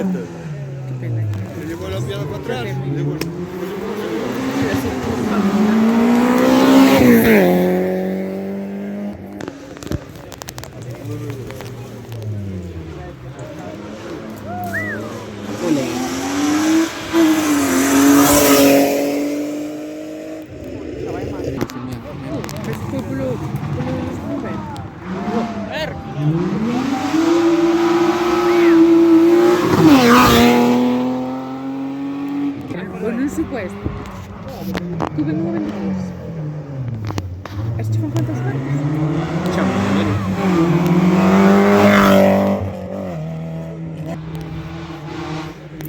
bicicleta. Qué pena. Me llevó la piada para atrás. Qué Digo, Foi pelo con un supuesto. Tuve 92. ¿Estos con cuántas partes?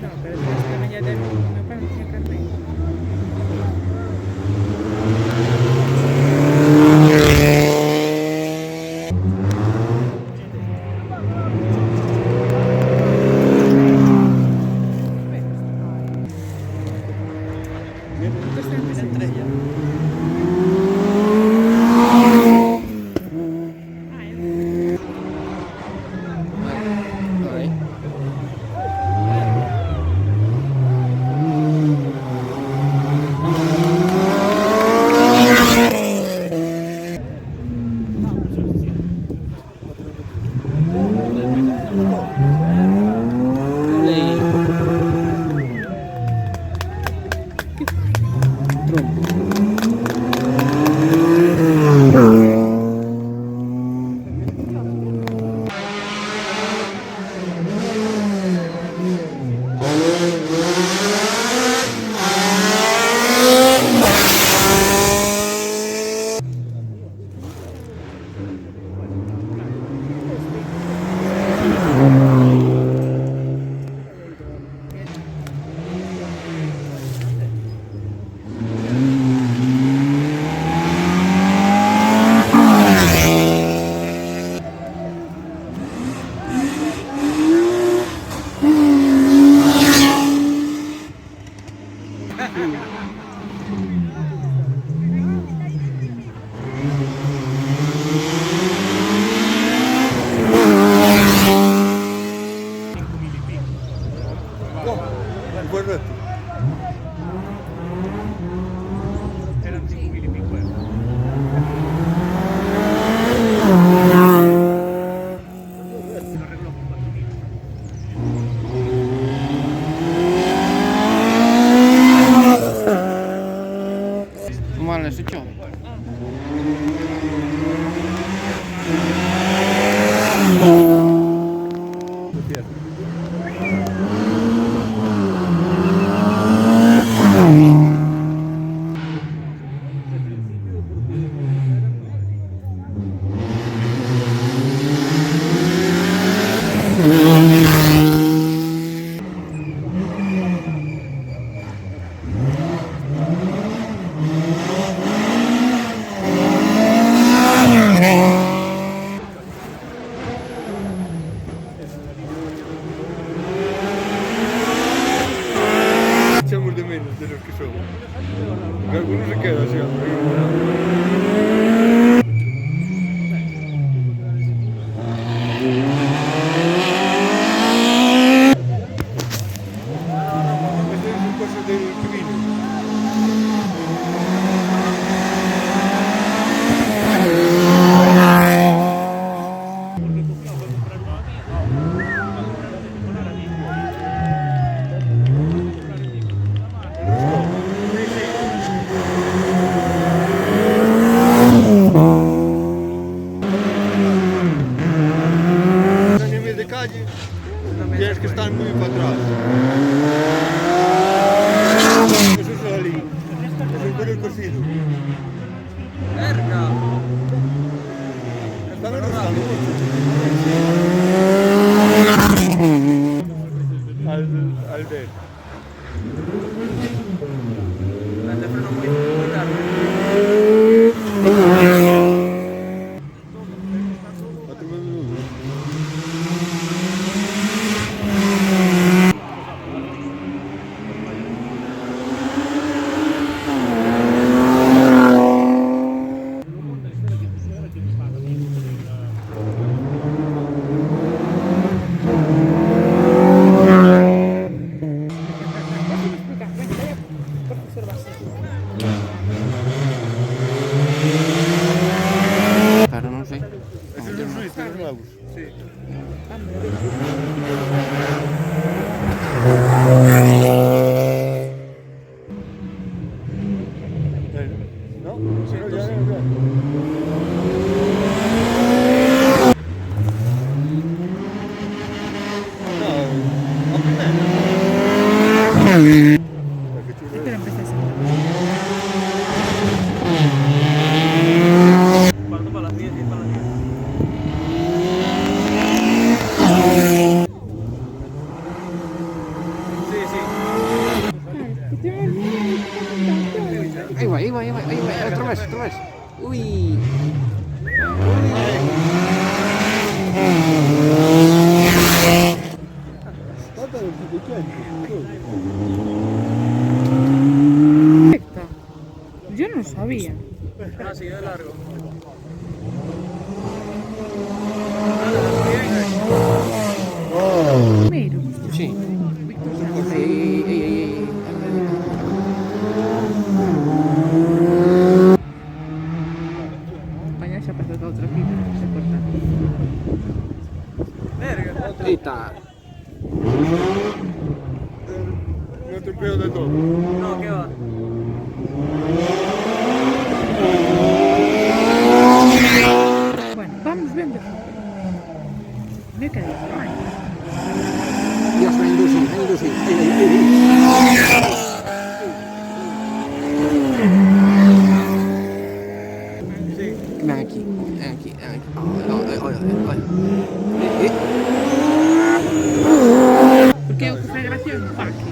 No, pero tienes que venir de mi padre no tiene carnet. buen reto. Eran 5.000 y pico. Lo arregló por 4.000. Vale, se echó. Echamos de menos de los que somos. Porque algunos se quedan siempre. Este es un coche de que vino. A nivel de calle, tienes que estar muy para atrás. Eso es la línea. Eso es por el cosido. Verga. Está gustando mucho. Al ver. Te freno muy tarde. Otro minuto. Otro más. Uy. Perfecta. Yo no sabía. Ah, sí, de largo. Primero. Sí. Ey. Mañana se ha pasado otra fila. Se corta. Ahí está. No te pego de todo. No, ¿qué va? Bueno, vamos viendo. Me quedé mal. Dios, ven Lucy. Ven aquí. Ay. Porque o que fue gracia é un parque.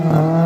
Ah